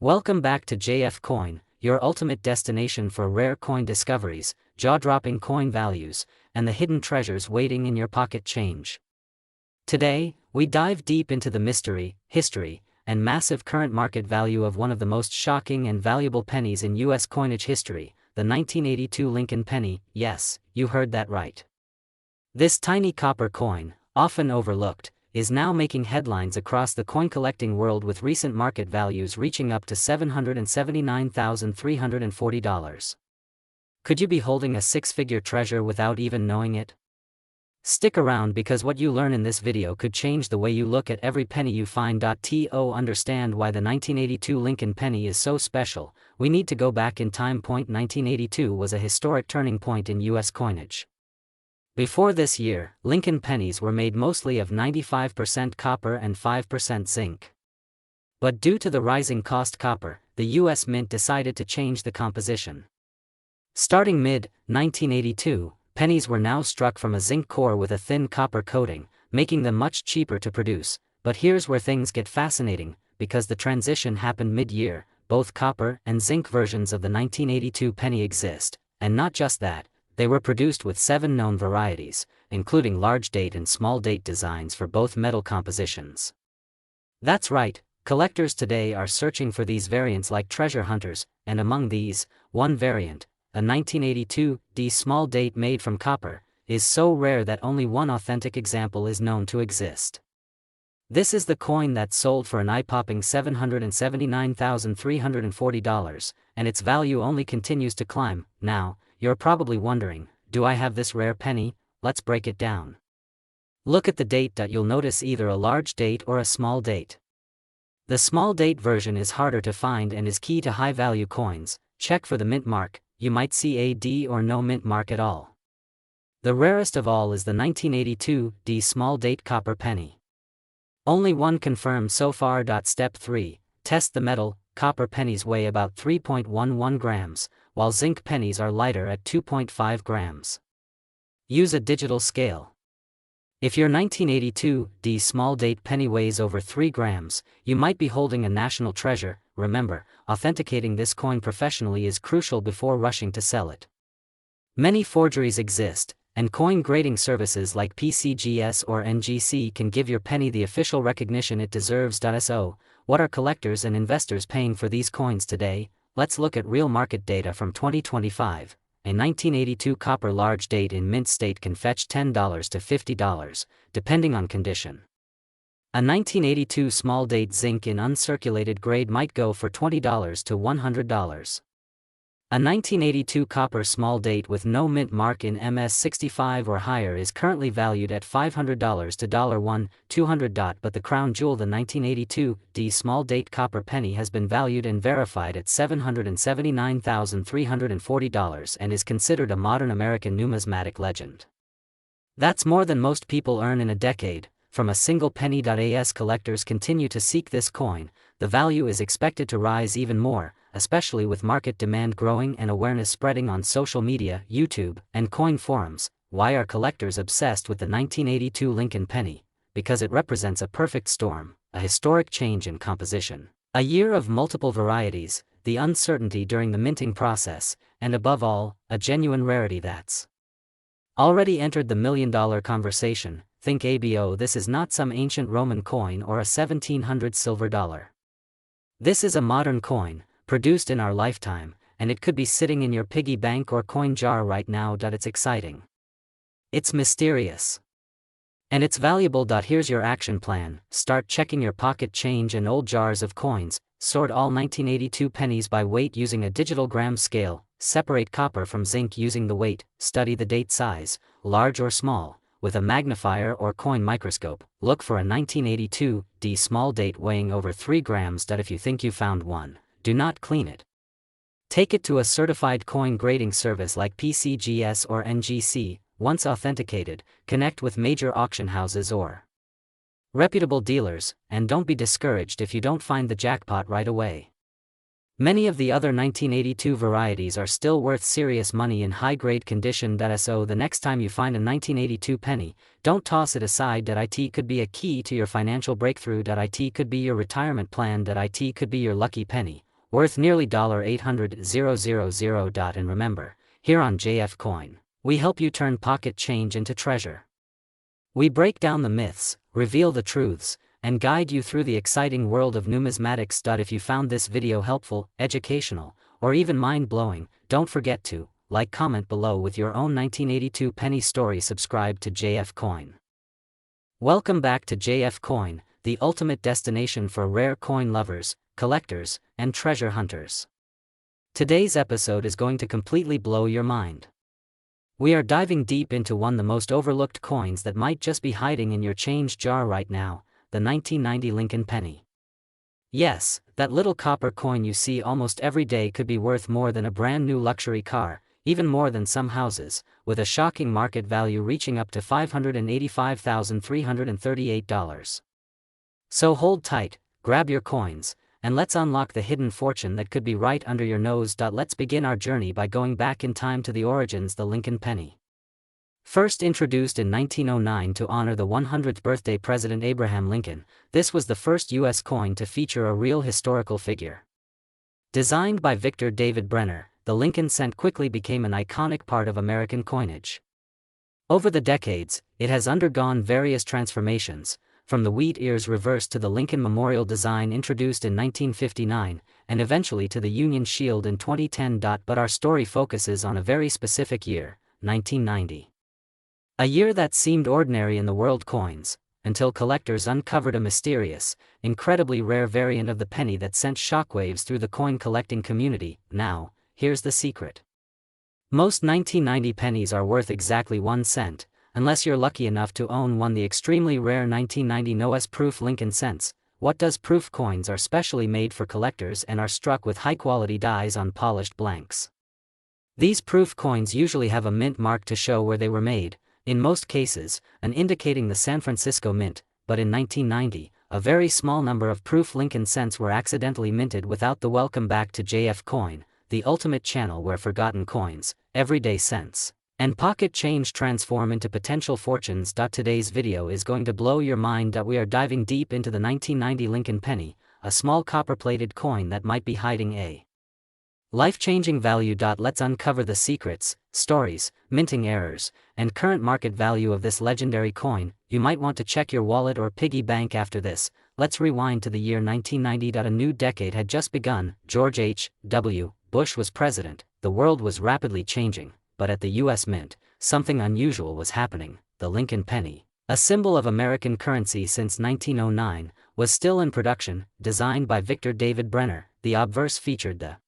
Welcome back to JF Coin, your ultimate destination for rare coin discoveries, jaw-dropping coin values, and the hidden treasures waiting in your pocket change. Today, we dive deep into the mystery, history, and massive current market value of one of the most shocking and valuable pennies in U.S. coinage history, the 1982 Lincoln penny. Yes, you heard that right. This tiny copper coin, often overlooked, is now making headlines across the coin-collecting world with recent market values reaching up to $779,340. Could you be holding a six-figure treasure without even knowing it? Stick around because what you learn in this video could change the way you look at every penny you find. To understand why the 1982 Lincoln penny is so special, we need to go back in time. 1982 was a historic turning point in U.S. coinage. Before this year, Lincoln pennies were made mostly of 95% copper and 5% zinc. But due to the rising cost copper, the U.S. Mint decided to change the composition. Starting mid-1982, pennies were now struck from a zinc core with a thin copper coating, making them much cheaper to produce. But here's where things get fascinating, because the transition happened mid-year. Both copper and zinc versions of the 1982 penny exist, and not just that. They were produced with 7 known varieties, including large date and small date designs for both metal compositions. That's right, collectors today are searching for these variants like treasure hunters, and among these, one variant, a 1982 small date made from copper, is so rare that only one authentic example is known to exist. This is the coin that sold for an eye-popping $779,340, and its value only continues to climb. Now, you're probably wondering, do I have this rare penny? Let's break it down. Look at the date. You'll notice either a large date or a small date. The small date version is harder to find and is key to high-value coins. Check for the mint mark. You might see a D or no mint mark at all. The rarest of all is the 1982 small date copper penny. Only one confirmed so far. Step 3. Test the metal. Copper pennies weigh about 3.11 grams, while zinc pennies are lighter at 2.5 grams. Use a digital scale. If your 1982 small date penny weighs over 3 grams, you might be holding a national treasure. Remember, authenticating this coin professionally is crucial before rushing to sell it. Many forgeries exist, and coin grading services like PCGS or NGC can give your penny the official recognition it deserves. So, what are collectors and investors paying for these coins today? Let's look at real market data from 2025. A 1982 copper large date in mint state can fetch $10 to $50, depending on condition. A 1982 small date zinc in uncirculated grade might go for $20 to $100. A 1982 copper small date with no mint mark in MS65 or higher is currently valued at $500 to $200. But the crown jewel, the 1982 small date copper penny, has been valued and verified at $779,340 and is considered a modern American numismatic legend. That's more than most people earn in a decade. From a single penny. As collectors continue to seek this coin, the value is expected to rise even more, especially with market demand growing and awareness spreading on social media, YouTube, and coin forums. Why are collectors obsessed with the 1982 Lincoln penny? Because it represents a perfect storm, a historic change in composition, a year of multiple varieties, the uncertainty during the minting process, and above all, a genuine rarity that's already entered the million-dollar conversation. Think ABO, this is not some ancient Roman coin or a 1700 silver dollar. This is a modern coin, produced in our lifetime, and it could be sitting in your piggy bank or coin jar right now. It's exciting. It's mysterious. And it's valuable. Here's your action plan. Start checking your pocket change and old jars of coins. Sort all 1982 pennies by weight using a digital gram scale. Separate copper from zinc using the weight. Study the date size, large or small, with a magnifier or coin microscope. Look for a 1982 small date weighing over 3 grams. If you think you found one, do not clean it. Take it to a certified coin grading service like PCGS or NGC. Once authenticated, connect with major auction houses or reputable dealers, and don't be discouraged if you don't find the jackpot right away. Many of the other 1982 varieties are still worth serious money in high-grade condition. So the next time you find a 1982 penny, don't toss it aside. It could be a key to your financial breakthrough. It could be your retirement plan. It could be your lucky penny. worth nearly $800,000. And remember, here on JF Coin, we help you turn pocket change into treasure. We break down the myths, reveal the truths, and guide you through the exciting world of numismatics. If you found this video helpful, educational, or even mind-blowing, don't forget to like, comment below with your own 1982 penny story. Subscribe to JF Coin. Welcome back to JF Coin, the ultimate destination for rare coin lovers, collectors, and treasure hunters. Today's episode is going to completely blow your mind. We are diving deep into one of the most overlooked coins that might just be hiding in your change jar right now, the 1990 Lincoln penny. Yes, that little copper coin you see almost every day could be worth more than a brand new luxury car, even more than some houses, with a shocking market value reaching up to $585,338. So hold tight, grab your coins, and let's unlock the hidden fortune that could be right under your nose. Let's begin our journey by going back in time to the origins. The Lincoln penny. First introduced in 1909 to honor the 100th birthday President Abraham Lincoln, this was the first U.S. coin to feature a real historical figure. Designed by Victor David Brenner, the Lincoln cent quickly became an iconic part of American coinage. Over the decades, it has undergone various transformations, from the wheat ears reverse to the Lincoln Memorial design introduced in 1959, and eventually to the Union Shield in 2010. But our story focuses on a very specific year, 1990. A year that seemed ordinary in the world coins, until collectors uncovered a mysterious, incredibly rare variant of the penny that sent shockwaves through the coin collecting community. Now, here's the secret. Most 1990 pennies are worth exactly 1 cent, unless you're lucky enough to own one. The extremely rare 1990 NOS proof Lincoln cents. What does proof coins are specially made for collectors and are struck with high-quality dies on polished blanks. These proof coins usually have a mint mark to show where they were made, in most cases, an indicating the San Francisco Mint, but in 1990, a very small number of proof Lincoln cents were accidentally minted without the. Welcome back to JF Coin, the ultimate channel where forgotten coins, everyday cents, and pocket change transform into potential fortunes. Today's video is going to blow your mind. We are diving deep into the 1990 Lincoln penny, a small copper-plated coin that might be hiding a life-changing value. Let's uncover the secrets, stories, minting errors, and current market value of this legendary coin. You might want to check your wallet or piggy bank after this. Let's rewind to the year 1990. A new decade had just begun. George H.W. Bush was president. The world was rapidly changing, but at the U.S. Mint, something unusual was happening. The Lincoln penny, a symbol of American currency since 1909, was still in production. Designed by Victor David Brenner, the obverse featured the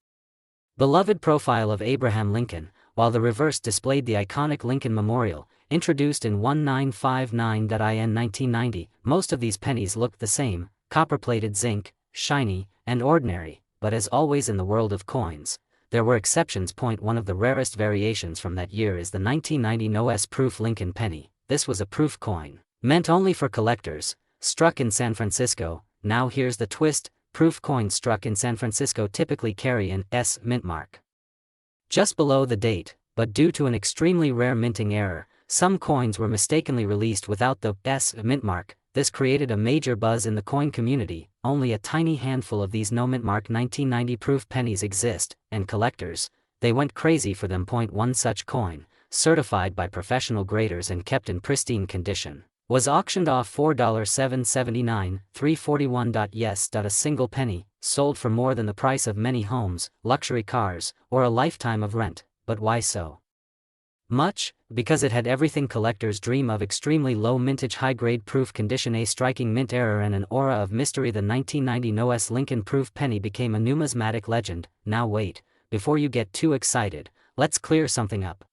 beloved profile of Abraham Lincoln, while the reverse displayed the iconic Lincoln Memorial, introduced in 1959. In 1990, most of these pennies looked the same, copper-plated, zinc, shiny, and ordinary, but as always in the world of coins, there were exceptions. One of the rarest variations from that year is the 1990 NOS proof Lincoln penny. This was a proof coin, meant only for collectors, struck in San Francisco. Now here's the twist. Proof coins struck in San Francisco typically carry an S mint mark just below the date, but due to an extremely rare minting error, some coins were mistakenly released without the S mint mark. This created a major buzz in the coin community. Only a tiny handful of these no mint mark 1990 proof pennies exist, and collectors, they went crazy for them. One such coin, certified by professional graders and kept in pristine condition, was auctioned off for $779, $341. Yes, a single penny, sold for more than the price of many homes, luxury cars, or a lifetime of rent. But why so much? Because it had everything collectors dream of: extremely low mintage, high-grade proof condition, a striking mint error, and an aura of mystery. The 1990 NOS Lincoln proof penny became a numismatic legend. Now wait, before you get too excited, let's clear something up.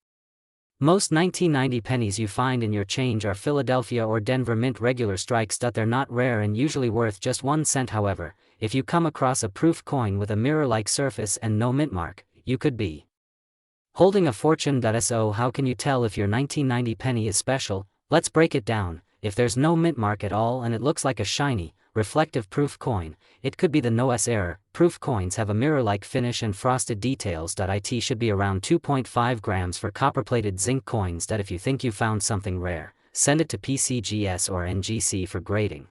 Most 1990 pennies you find in your change are Philadelphia or Denver Mint regular strikes. They're not rare and usually worth just 1 cent. However, if you come across a proof coin with a mirror-like surface and no mint mark, you could be holding a fortune. So how can you tell if your 1990 penny is special? Let's break it down. If there's no mint mark at all and it looks like a shiny, reflective proof coin, it could be the NOS error. Proof coins have a mirror-like finish and frosted details. It should be around 2.5 grams for copper-plated zinc coins. If you think you found something rare, send it to PCGS or NGC for grading.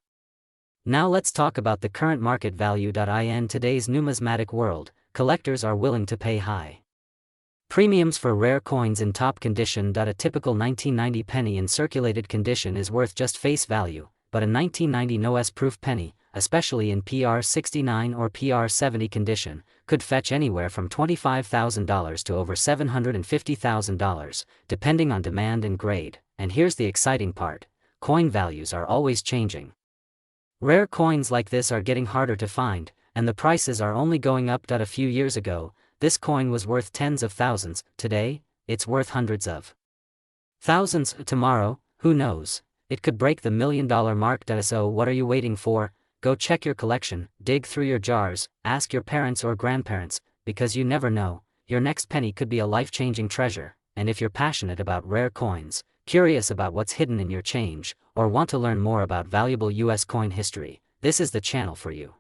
Now let's talk about the current market value. In today's numismatic world, collectors are willing to pay high premiums for rare coins in top condition. A typical 1990 penny in circulated condition is worth just face value, but a 1990 no-S-proof penny, especially in PR69 or PR70 condition, could fetch anywhere from $25,000 to over $750,000, depending on demand and grade. And here's the exciting part: coin values are always changing. Rare coins like this are getting harder to find, and the prices are only going up. A few years ago, this coin was worth tens of thousands. Today, it's worth hundreds of thousands. Tomorrow, who knows? It could break the $1 million mark. So what are you waiting for? Go check your collection, dig through your jars, ask your parents or grandparents, because you never know, your next penny could be a life-changing treasure. And if you're passionate about rare coins, curious about what's hidden in your change, or want to learn more about valuable US coin history, this is the channel for you.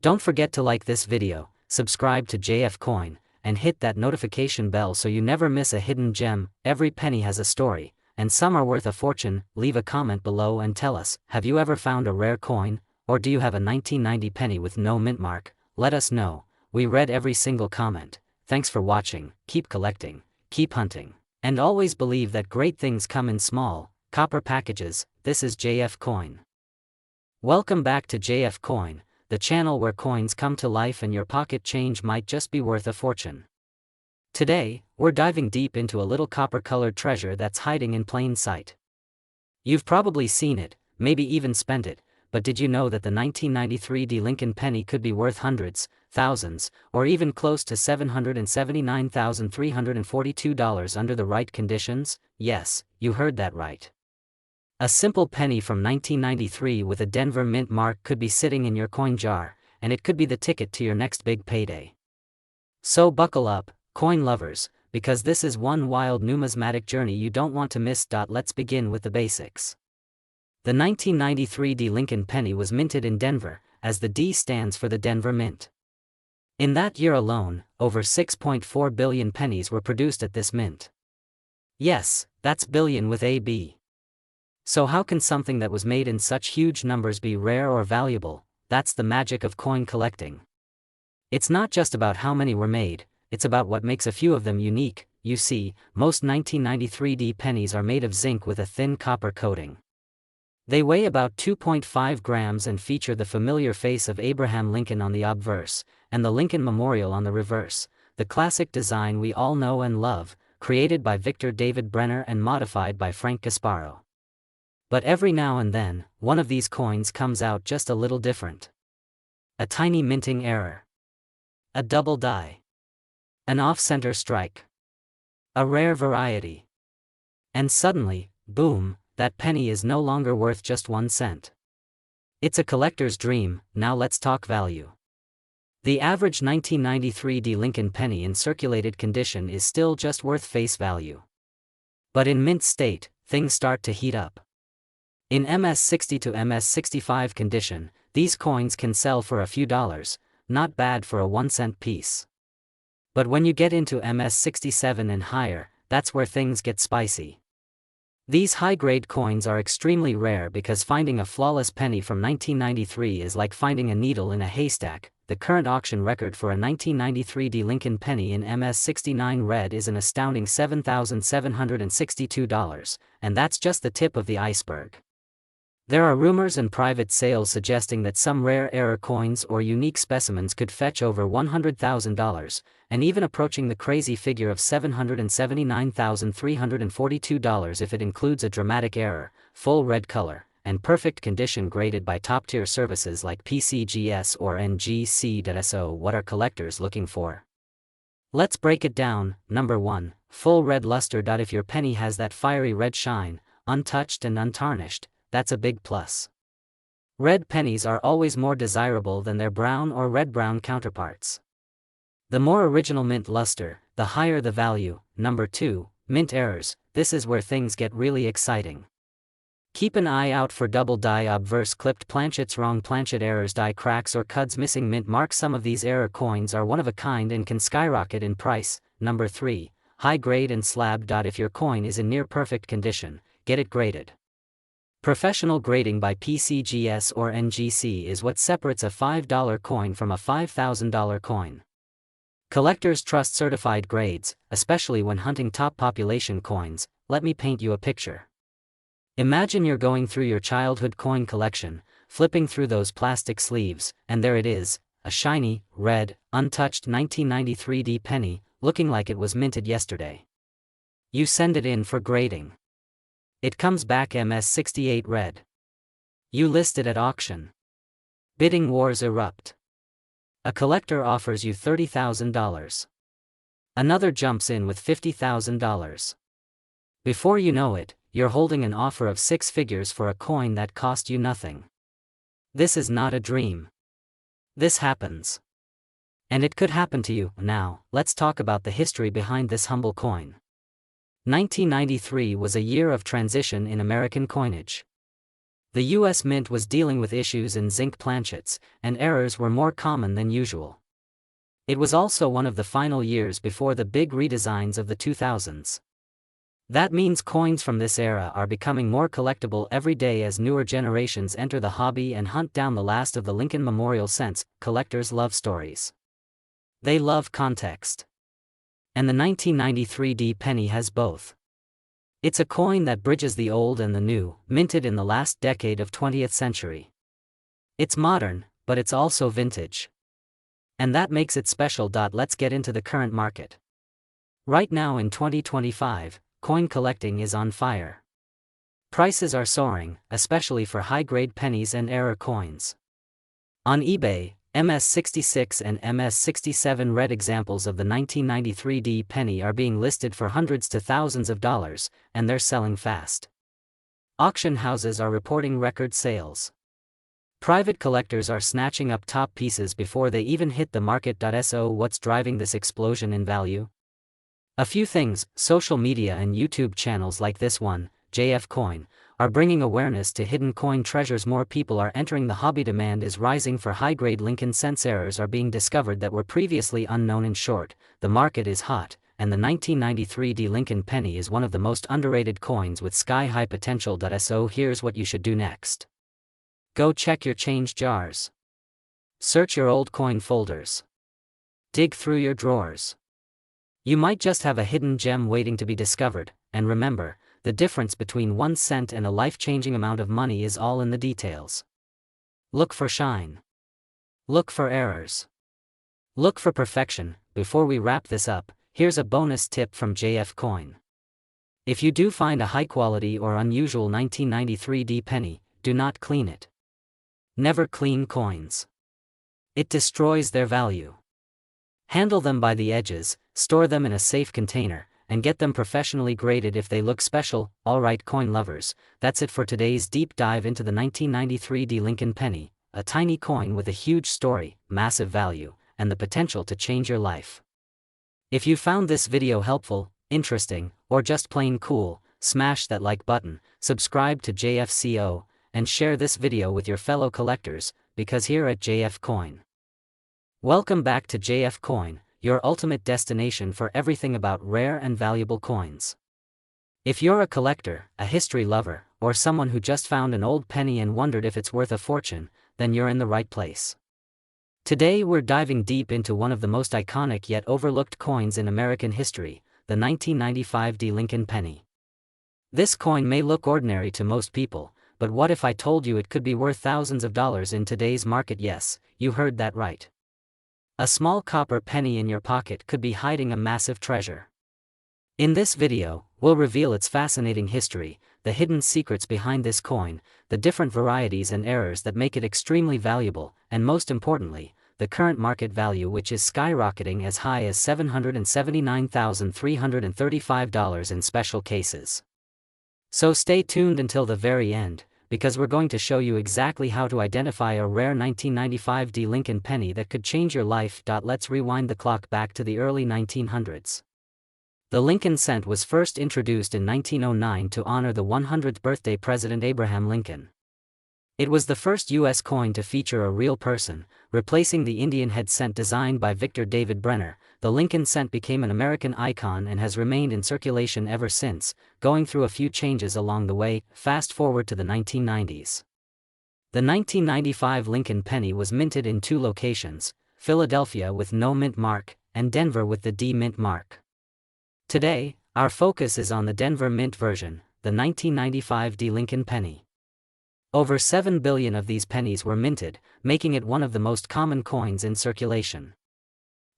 Don't forget to like this video, subscribe to JF Coin, and hit that notification bell so you never miss a hidden gem. Every penny has a story, and some are worth a fortune. Leave a comment below and tell us, have you ever found a rare coin? Or do you have a 1990 penny with no mint mark? Let us know. We read every single comment. Thanks for watching. Keep collecting, keep hunting, and always believe that great things come in small, copper packages. This is JF Coin. Welcome back to JF Coin, the channel where coins come to life and your pocket change might just be worth a fortune. Today, we're diving deep into a little copper-colored treasure that's hiding in plain sight. You've probably seen it, maybe even spent it, but did you know that the 1993 D Lincoln penny could be worth hundreds, thousands, or even close to $779,342 under the right conditions? Yes, you heard that right. A simple penny from 1993 with a Denver mint mark could be sitting in your coin jar, and it could be the ticket to your next big payday. So buckle up, coin lovers, because this is one wild numismatic journey you don't want to miss. Let's begin with the basics. The 1993 D Lincoln penny was minted in Denver, as the D stands for the Denver Mint. In that year alone, over 6.4 billion pennies were produced at this mint. Yes, that's billion with a B. So how can something that was made in such huge numbers be rare or valuable? That's the magic of coin collecting. It's not just about how many were made, it's about what makes a few of them unique. You see, most 1993 D pennies are made of zinc with a thin copper coating. They weigh about 2.5 grams and feature the familiar face of Abraham Lincoln on the obverse, and the Lincoln Memorial on the reverse, the classic design we all know and love, created by Victor David Brenner and modified by Frank Gasparo. But every now and then, one of these coins comes out just a little different. A tiny minting error. A double die. An off-center strike. A rare variety. And suddenly, boom, that penny is no longer worth just 1 cent. It's a collector's dream. Now let's talk value. The average 1993 D Lincoln penny in circulated condition is still just worth face value. But in mint state, things start to heat up. In MS-60 to MS-65 condition, these coins can sell for a few dollars, not bad for a 1-cent piece. But when you get into MS-67 and higher, that's where things get spicy. These high-grade coins are extremely rare because finding a flawless penny from 1993 is like finding a needle in a haystack. The current auction record for a 1993 D Lincoln penny in MS-69 red is an astounding $7,762, and that's just the tip of the iceberg. There are rumors and private sales suggesting that some rare error coins or unique specimens could fetch over $100,000, and even approaching the crazy figure of $779,342 if it includes a dramatic error, full red color, and perfect condition graded by top-tier services like PCGS or NGC. So what are collectors looking for? Let's break it down. Number 1, full red luster. If your penny has that fiery red shine, untouched and untarnished, that's a big plus. Red pennies are always more desirable than their brown or red-brown counterparts. The more original mint luster, the higher the value. Number 2, mint errors. This is where things get really exciting. Keep an eye out for double die obverse clipped planchets, wrong planchet errors, die cracks or cuds, missing mint marks. Some of these error coins are one of a kind and can skyrocket in price. Number 3, high grade and slab. If your coin is in near perfect condition, get it graded. Professional grading by PCGS or NGC is what separates a $5 coin from a $5,000 coin. Collectors trust certified grades, especially when hunting top population coins. Let me paint you a picture. Imagine you're going through your childhood coin collection, flipping through those plastic sleeves, and there it is, a shiny, red, untouched 1993 penny, looking like it was minted yesterday. You send it in for grading. It comes back MS68 red. You list it at auction. Bidding wars erupt. A collector offers you $30,000. Another jumps in with $50,000. Before you know it, you're holding an offer of six figures for a coin that cost you nothing. This is not a dream. This happens. And it could happen to you. Now, let's talk about the history behind this humble coin. 1993 was a year of transition in American coinage. The U.S. Mint was dealing with issues in zinc planchets, and errors were more common than usual. It was also one of the final years before the big redesigns of the 2000s. That means coins from this era are becoming more collectible every day as newer generations enter the hobby and hunt down the last of the Lincoln Memorial cents. Collectors love stories. They love context. And the 1993 penny has both. It's a coin that bridges the old and the new, minted in the last decade of 20th century. It's modern, but it's also vintage. And that makes it special. Let's get into the current market. Right now in 2025, coin collecting is on fire. Prices are soaring, especially for high-grade pennies and error coins. On eBay, MS66 and MS67 red examples of the 1993 penny are being listed for hundreds to thousands of dollars, and they're selling fast. Auction houses are reporting record sales. Private collectors are snatching up top pieces before they even hit the market. So what's driving this explosion in value? A few things. Social media and YouTube channels like this one, JF Coin, are bringing awareness to hidden coin treasures. More people are entering the hobby. Demand is rising for high-grade Lincoln cents. Errors are being discovered that were previously unknown. In short, the market is hot, and the 1993 Lincoln penny is one of the most underrated coins with sky-high potential. So here's what you should do next. Go check your change jars. Search your old coin folders. Dig through your drawers. You might just have a hidden gem waiting to be discovered, and remember, the difference between 1 cent and a life-changing amount of money is all in the details. Look for shine. Look for errors. Look for perfection. Before we wrap this up, here's a bonus tip from JF Coin. If you do find a high-quality or unusual 1993 penny, do not clean it. Never clean coins. It destroys their value. Handle them by the edges, store them in a safe container, and get them professionally graded if they look special. Alright coin lovers, that's it for today's deep dive into the 1993 Lincoln penny, a tiny coin with a huge story, massive value, and the potential to change your life. If you found this video helpful, interesting, or just plain cool, smash that like button, subscribe to JFCO, and share this video with your fellow collectors, because here at JF Coin. Welcome back to JF Coin, your ultimate destination for everything about rare and valuable coins. If you're a collector, a history lover, or someone who just found an old penny and wondered if it's worth a fortune, then you're in the right place. Today we're diving deep into one of the most iconic yet overlooked coins in American history, the 1995 Lincoln penny. This coin may look ordinary to most people, but what if I told you it could be worth thousands of dollars in today's market? Yes, you heard that right. A small copper penny in your pocket could be hiding a massive treasure. In this video, we'll reveal its fascinating history, the hidden secrets behind this coin, the different varieties and errors that make it extremely valuable, and most importantly, the current market value, which is skyrocketing as high as $779,335 in special cases. So stay tuned until the very end, because we're going to show you exactly how to identify a rare 1995 Lincoln penny that could change your life. Let's rewind the clock back to the early 1900s. The Lincoln cent was first introduced in 1909 to honor the 100th birthday President Abraham Lincoln. It was the first U.S. coin to feature a real person, replacing the Indian head cent designed by Victor David Brenner. The Lincoln cent became an American icon and has remained in circulation ever since, going through a few changes along the way. Fast forward to the 1990s. The 1995 Lincoln penny was minted in two locations, Philadelphia with no mint mark, and Denver with the D mint mark. Today, our focus is on the Denver mint version, the 1995 D Lincoln penny. Over 7 billion of these pennies were minted, making it one of the most common coins in circulation.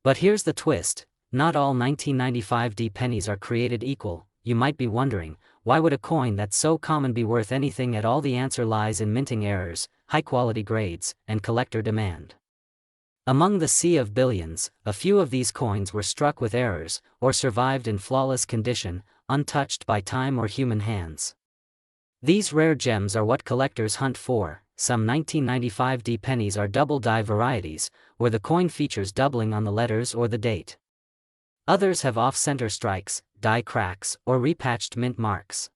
But here's the twist, not all 1995 D pennies are created equal. You might be wondering, why would a coin that's so common be worth anything at all? The answer lies in minting errors, high-quality grades, and collector demand. Among the sea of billions, a few of these coins were struck with errors, or survived in flawless condition, untouched by time or human hands. These rare gems are what collectors hunt for. Some 1995 D pennies are double die varieties, where the coin features doubling on the letters or the date. Others have off-center strikes, die cracks, or repatched mint marks.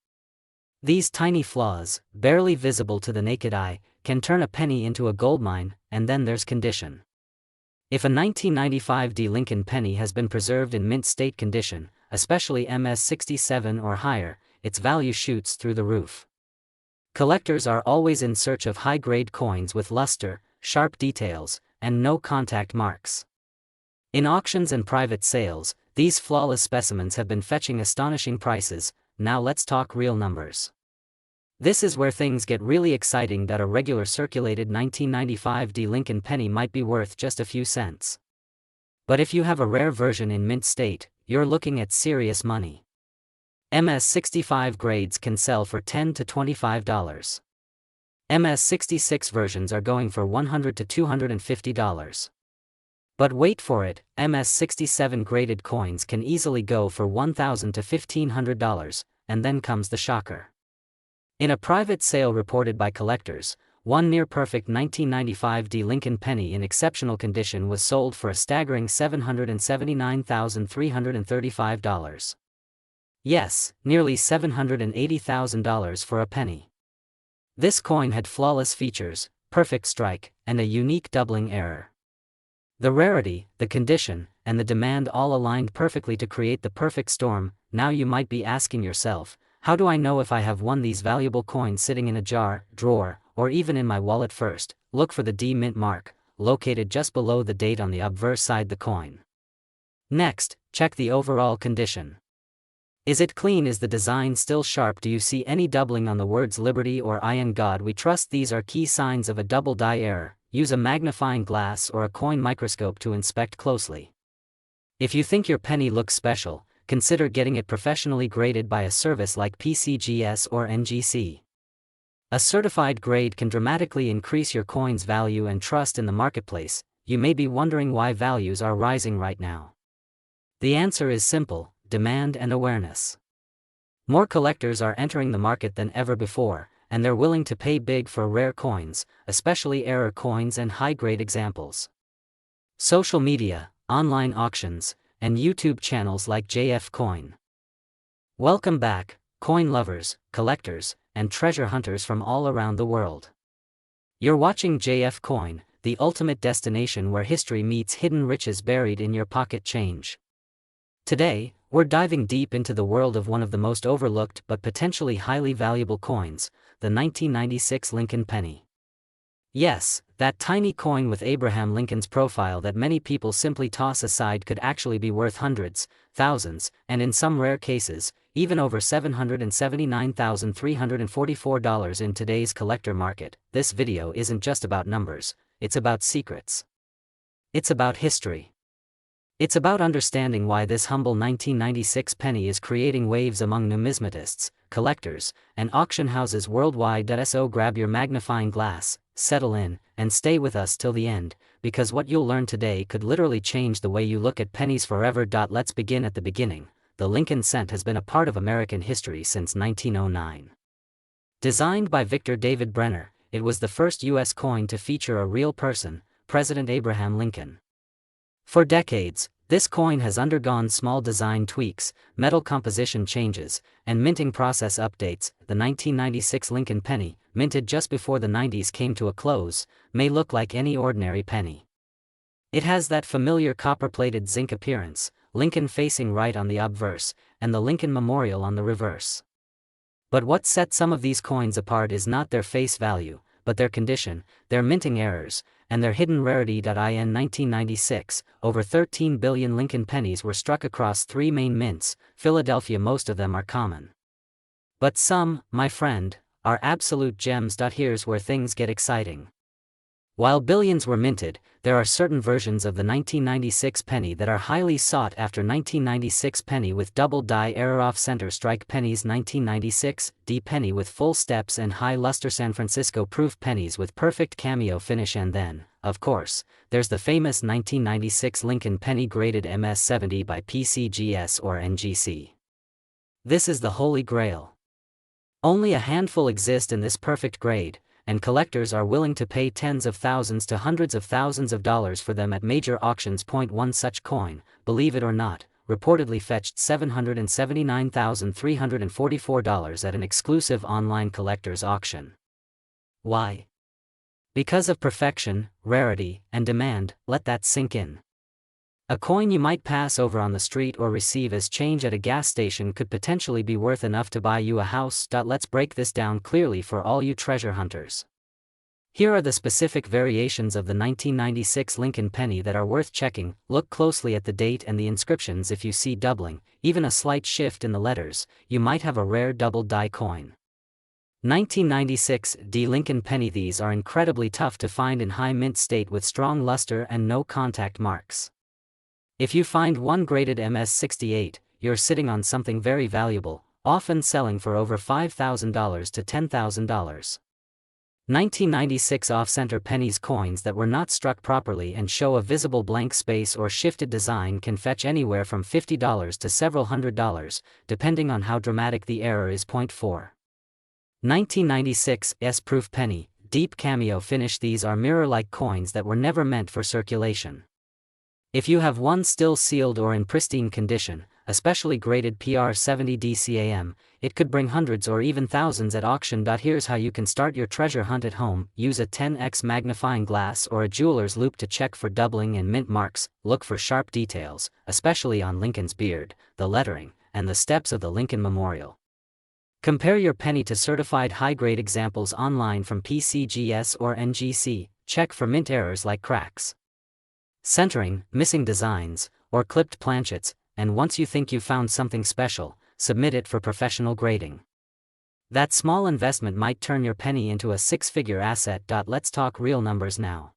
These tiny flaws, barely visible to the naked eye, can turn a penny into a goldmine. And then there's condition. If a 1995 D Lincoln penny has been preserved in mint state condition, especially MS67 or higher, its value shoots through the roof. Collectors are always in search of high-grade coins with luster, sharp details, and no contact marks. In auctions and private sales, these flawless specimens have been fetching astonishing prices. Now let's talk real numbers. This is where things get really exciting. A regular circulated 1995 D Lincoln penny might be worth just a few cents. But if you have a rare version in mint state, you're looking at serious money. MS65 grades can sell for $10 to $25. MS66 versions are going for $100 to $250. But wait for it, MS67 graded coins can easily go for $1,000 to $1,500, and then comes the shocker. In a private sale reported by collectors, one near-perfect 1995 D Lincoln penny in exceptional condition was sold for a staggering $779,335. Yes, nearly $780,000 for a penny. This coin had flawless features, perfect strike, and a unique doubling error. The rarity, the condition, and the demand all aligned perfectly to create the perfect storm. Now you might be asking yourself, how do I know if I have one of these valuable coins sitting in a jar, drawer, or even in my wallet? First, look for the D mint mark, located just below the date on the obverse side the coin. Next, check the overall condition. Is it clean? Is the design still sharp? Do you see any doubling on the words Liberty or I in God We Trust? These are key signs of a double die error. Use a magnifying glass or a coin microscope to inspect closely. If you think your penny looks special, consider getting it professionally graded by a service like PCGS or NGC. A certified grade can dramatically increase your coin's value and trust in the marketplace. You may be wondering why values are rising right now. The answer is simple: demand and awareness. More collectors are entering the market than ever before, and they're willing to pay big for rare coins, especially error coins and high-grade examples. Social media, online auctions, and YouTube channels like JF Coin. Welcome back, coin lovers, collectors, and treasure hunters from all around the world. You're watching JF Coin, the ultimate destination where history meets hidden riches buried in your pocket change. Today, we're diving deep into the world of one of the most overlooked but potentially highly valuable coins, the 1996 Lincoln penny. Yes, that tiny coin with Abraham Lincoln's profile that many people simply toss aside could actually be worth hundreds, thousands, and in some rare cases, even over $779,344 in today's collector market. This video isn't just about numbers, it's about secrets. It's about history. It's about understanding why this humble 1996 penny is creating waves among numismatists, collectors, and auction houses worldwide. So grab your magnifying glass, settle in, and stay with us till the end, because what you'll learn today could literally change the way you look at pennies forever. Let's begin at the beginning. The Lincoln cent has been a part of American history since 1909. Designed by Victor David Brenner, it was the first U.S. coin to feature a real person, President Abraham Lincoln. For decades, this coin has undergone small design tweaks, metal composition changes, and minting process updates. The 1996 Lincoln penny, minted just before the 90s came to a close, may look like any ordinary penny. It has that familiar copper-plated zinc appearance, Lincoln facing right on the obverse, and the Lincoln Memorial on the reverse. But what sets some of these coins apart is not their face value, but their condition, their minting errors, and their hidden rarity. In 1996, over 13 billion Lincoln pennies were struck across 3 main mints, Philadelphia. Most of them are common. But some, my friend, are absolute gems. Here's where things get exciting. While billions were minted, there are certain versions of the 1996 penny that are highly sought after. 1996 penny with double die error off-center strike. Pennies 1996 D penny with full steps and high luster. San Francisco proof pennies with perfect cameo finish. And then, of course, there's the famous 1996 Lincoln penny graded MS-70 by PCGS or NGC. This is the holy grail. Only a handful exist in this perfect grade, and collectors are willing to pay tens of thousands to hundreds of thousands of dollars for them at major auctions. One such coin, believe it or not, reportedly fetched $779,344 at an exclusive online collector's auction. Why? Because of perfection, rarity, and demand. Let that sink in. A coin you might pass over on the street or receive as change at a gas station could potentially be worth enough to buy you a house. Let's break this down clearly for all you treasure hunters. Here are the specific variations of the 1996 Lincoln penny that are worth checking. Look closely at the date and the inscriptions. If you see doubling, even a slight shift in the letters, you might have a rare double die coin. 1996 D Lincoln penny. These are incredibly tough to find in high mint state with strong luster and no contact marks. If you find one graded MS-68, you're sitting on something very valuable, often selling for over $5,000 to $10,000. 1996 off-center pennies. Coins that were not struck properly and show a visible blank space or shifted design can fetch anywhere from $50 to several $100s, depending on how dramatic the error is. 4. 1996 S-proof penny, deep cameo finish. These are mirror-like coins that were never meant for circulation. If you have one still sealed or in pristine condition, especially graded PR70 DCAM, it could bring hundreds or even thousands at auction. Here's how you can start your treasure hunt at home. Use a 10x magnifying glass or a jeweler's loupe to check for doubling and mint marks. Look for sharp details, especially on Lincoln's beard, the lettering, and the steps of the Lincoln Memorial. Compare your penny to certified high-grade examples online from PCGS or NGC. Check for mint errors like cracks, centering, missing designs, or clipped planchets, and once you think you've found something special, submit it for professional grading. That small investment might turn your penny into a six-figure asset. Let's talk real numbers now.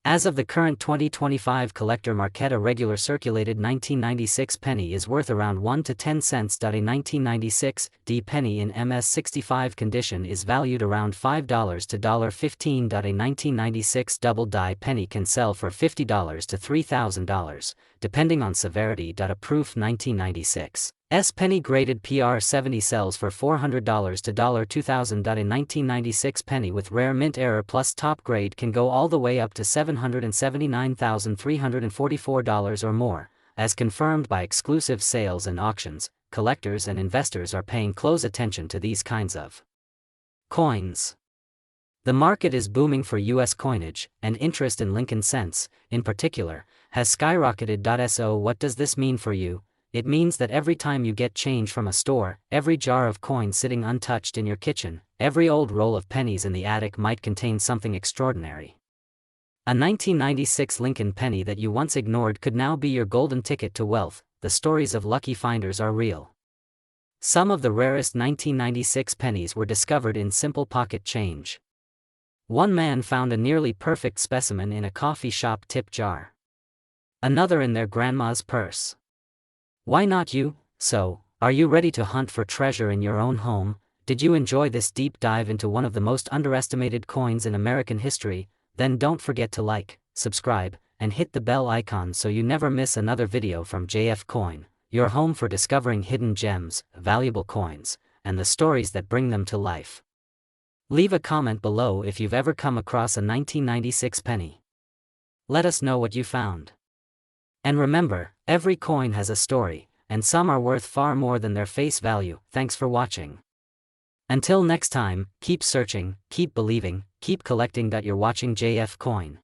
As of the current 2025 collector market, a regular circulated 1996 penny is worth around 1 to 10 cents. A 1996 D penny in MS-65 condition is valued around $5 to $15. A 1996 double die penny can sell for $50 to $3,000, depending on severity. A proof 1996 S penny graded PR70 sells for $400 to $2,000. A 1996 penny with rare mint error plus top grade can go all the way up to $779,344 or more, as confirmed by exclusive sales and auctions. Collectors and investors are paying close attention to these kinds of coins. The market is booming for U.S. coinage, and interest in Lincoln cents, in particular, has skyrocketed. So what does this mean for you? It means that every time you get change from a store, every jar of coins sitting untouched in your kitchen, every old roll of pennies in the attic might contain something extraordinary. A 1996 Lincoln penny that you once ignored could now be your golden ticket to wealth. The stories of lucky finders are real. Some of the rarest 1996 pennies were discovered in simple pocket change. One man found a nearly perfect specimen in a coffee shop tip jar. Another in their grandma's purse. Why not you? So, are you ready to hunt for treasure in your own home? Did you enjoy this deep dive into one of the most underestimated coins in American history? Then don't forget to like, subscribe, and hit the bell icon so you never miss another video from JF Coin, your home for discovering hidden gems, valuable coins, and the stories that bring them to life. Leave a comment below if you've ever come across a 1996 penny. Let us know what you found. And remember, every coin has a story, and some are worth far more than their face value. Thanks for watching. Until next time, keep searching, keep believing, keep collecting. You're watching JF Coin.